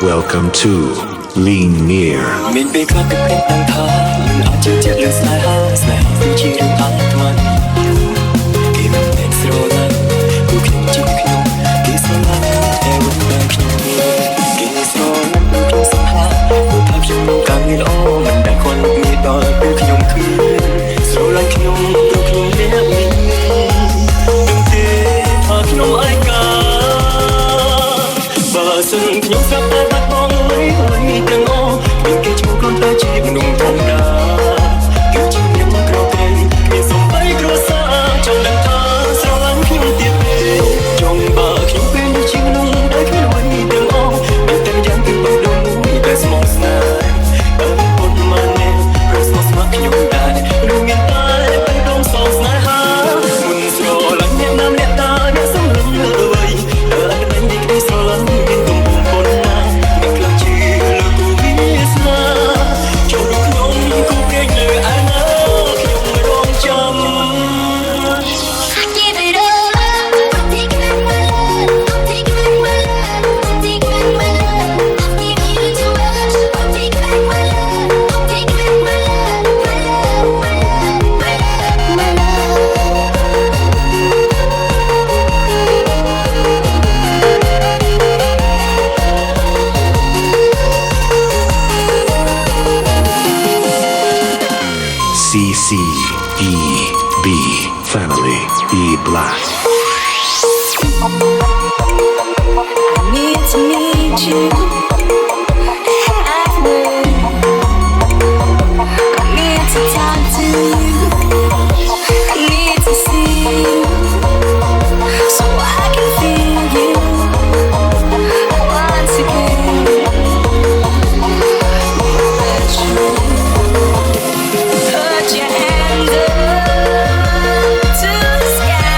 Welcome to Lean Near មានពេលខ្លះគិតពេកដឹងថាមិនអាចជឿជាក់លើស្នេហាគឺជារឿងអាត្មាគេមិនមែនស្រឡាញ់ពួកខ្ញុំជាខ្ញុំគេស្រឡាញ់តែវិញតែខ្ញុំគេស្រឡាញ់ពួកខ្ញុំសង្ហាពួកថាខ្ញុំកាន់វាល្អមិនដែលគាត់មានដល់ពេលខ្ញុំគ្មានស្រឡាញ់ខ្ញុំព្រោះខ្ញុំអ្នកមានដឹងទេថាខ្ញុំឯកាបើសិនខ្ញុំស្រាប់តែបាត់បង់អ្វីទាំងអស់មានគេឈ្មោះគ្រាន់តែជាមនុស្សធម្មតាគឺជាអ្នកមកក្រត្រីគ្មានសំបីគ្រួសារចង់ដឹងថាស្រឡាញ់ខ្ញុំទៀតទេចង់បើខ្ញុំពេលនេះជាមនុស្សដែលគ្មានអ្វីទាំងអស់មានតែយ៉ាងពីបដូរមួយតែស្មោះស្នេហ៍បើពុតមកនេះព្រោះស្មោះស្ម័គ្រខ្ញុំដែរនោះមានតែពេលដងសងស្នេហាមុនស្រឡាញ់អ្នកណាម្នាក់តាអ្នកសំលឹងលើអ្វីតែអត់ដឹងពីគេស្រឡាញ់មានទំពុំប៉ុណ្ណាអ្នកខ្លះជាលើគូវាសនាចូលក្នុងគូព្រេងលើអាណាខ្ញុំរងចាំ I give it all up, I'm taking back my love, I'm taking back my love, I'm taking back my love. I'm giving you too much, I'm taking back my love, I'm taking back my love, my love, my love, my love, my CCEB Family E Black I need to meet you. I need to talk to you. I need to see you so I can feel you once again. Let you put your hands up to the sky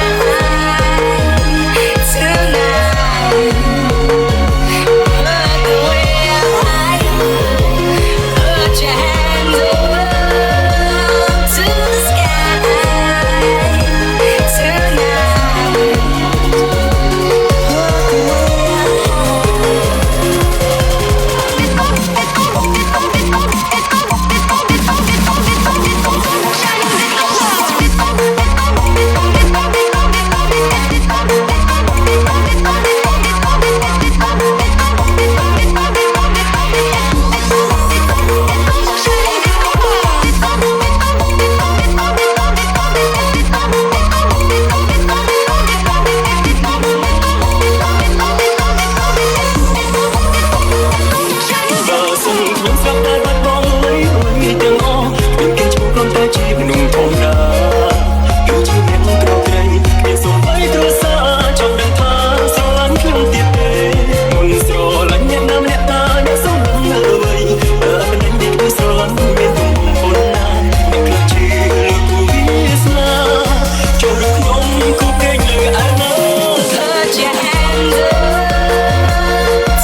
tonight. Look the way I put your hands up to the sky tonight. Look the wayបើសិនខ្ញុំស្រាប់តែបាត់បង់អ្វីទាំងអស់មានគេឈ្មោះគ្រាន់តែជាមនុស្សធម្មតាគឺជាអ្នកមកក្រត្រីគ្មានសំបីគ្រួសារចង់ដឹងថាស្រឡាញ់ខ្ញុំទៀតទេមុនស្រឡាញ់អ្នកណាម្នាក់តាអ្នកសំលឹងលើអ្វីតែមិនដឹងពីគេស្រឡាញ់មានទំពុំប៉ុណ្ណាអ្នកខ្លះជាលើគូវាសនាចូលក្នុងគូព្រេងលើអាណា put your hands up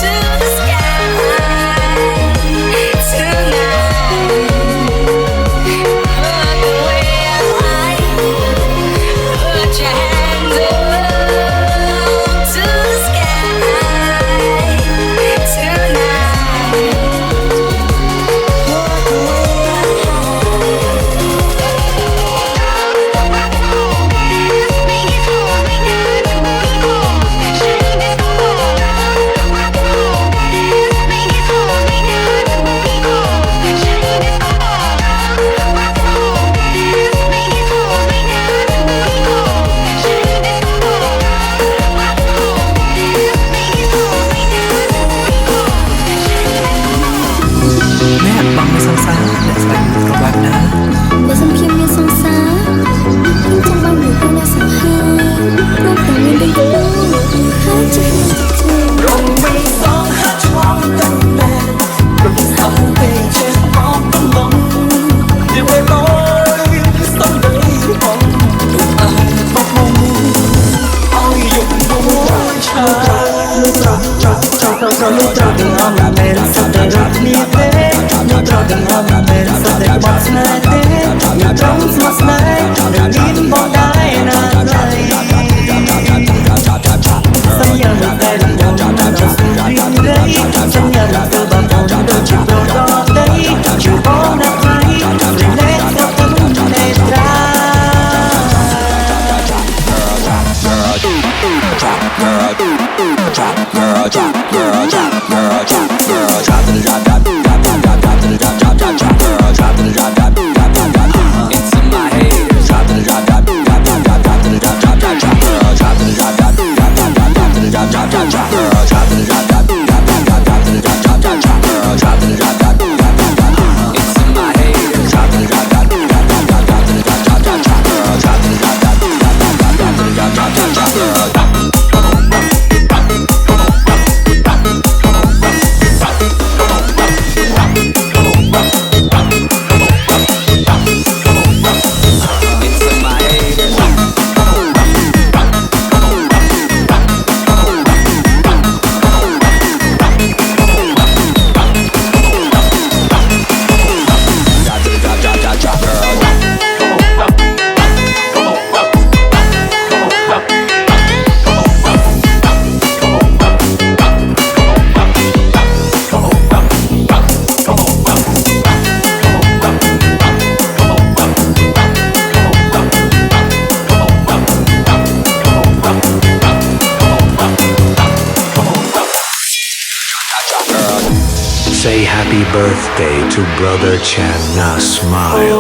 to the sky tonight. Look the way I put your hands up to the sky tonight. Look the wayអ្នកបងមានសង្សារអ្នកស្រីក៏បែបណា បើសិនខ្ញុំមានសង្សារខ្ញុំចង់បានមួយคนអ្នកសង្ហាព្រោះតែមានដូចគូហើយជាខ្ញុំ រងមានសងហាត់ឆ្លងទៅមែនព្រោះស្អប់ពេកចេះបោកកំឡុងជាពេលលយស្ទើរដីបងទុកអើបោកមកឲ្យយប់មួយឆាត្រូវទាំងអស់មែនសត្វតែរត់គ្នាទេត្រូវទាំងអស់មែនសត្វតែបោកស្នេហ៍ Happy birthday to brother Chan. Now smile.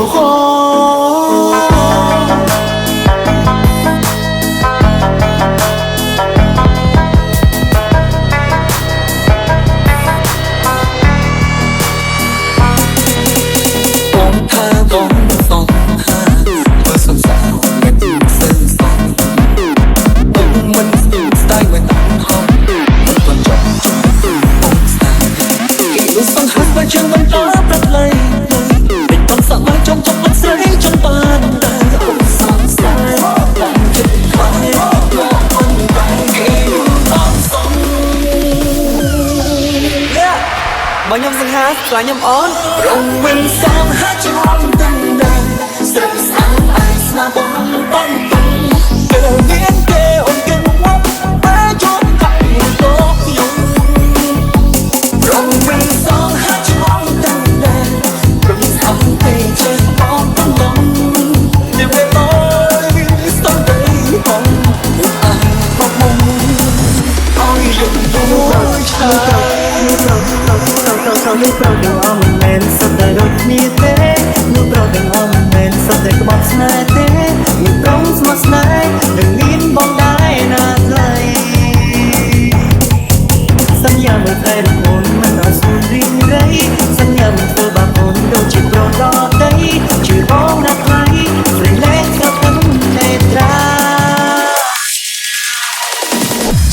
Chương vẫn đó rất lây tình còn sợ mai trong mắt giấy trong bàn tay ôm sáng say làm thật phải lo ân vay khi non sông Bọn nhom dừng hát và nhom on rồng mình sáng hát trong từng đời sự sáng ai mà bóng bóng tung đều nghiến kề ôn kinh quắp bé chốn cạnh tốt nhung rồng mình sáng hát trong từng đời rừng thẳm cây trên bóng lông đêm về tôi sống đây không một ai mong mong ôi đừng vui trời Lúc đầu đừng om men sao đời đột nhiên thế lúc đầu đừng om men sao đời có bọt snai thế những trống smart snai đừng nín bóng đáy nà dâyสัญญาเมื่อใครทุกคนมันอาจสูญริงไรสัญญาเมื่อเธอบางคนโดนจิตโดนรอได้ชื่อร้องรักใครเรื่องเล็กกับทั้งในตรา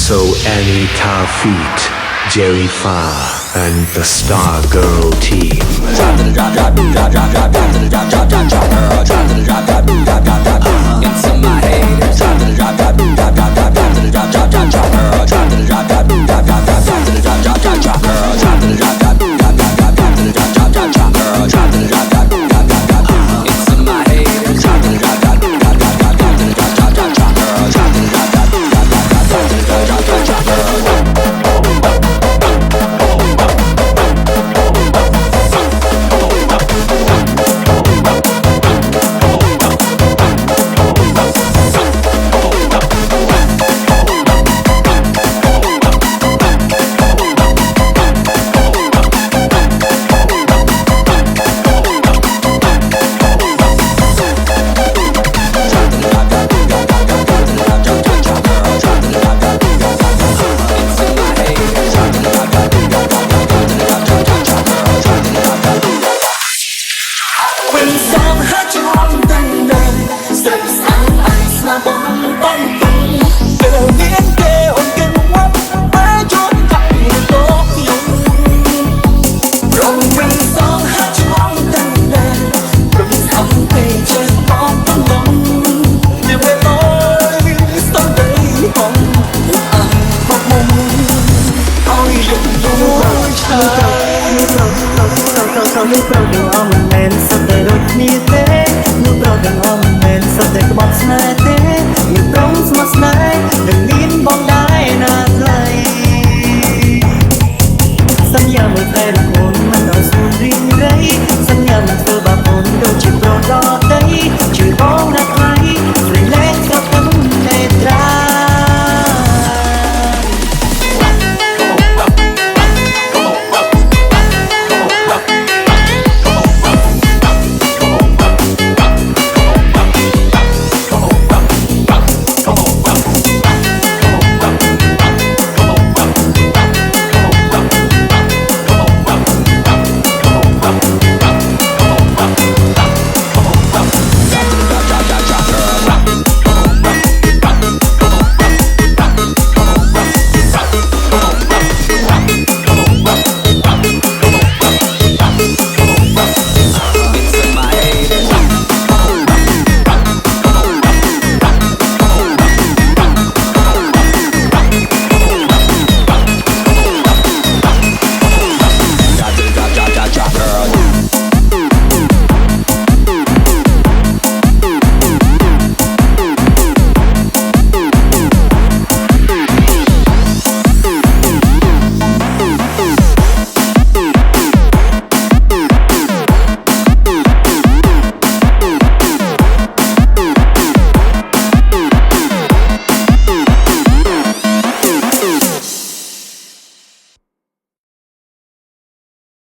So Annie Taufik, Jerry Fa, and the Star Girl team. Into my haters Lúc đầu đừng om men sao đời đột nhiên thế lúc đầu đừng om men sao đời có bọt snai thế những trống smart snai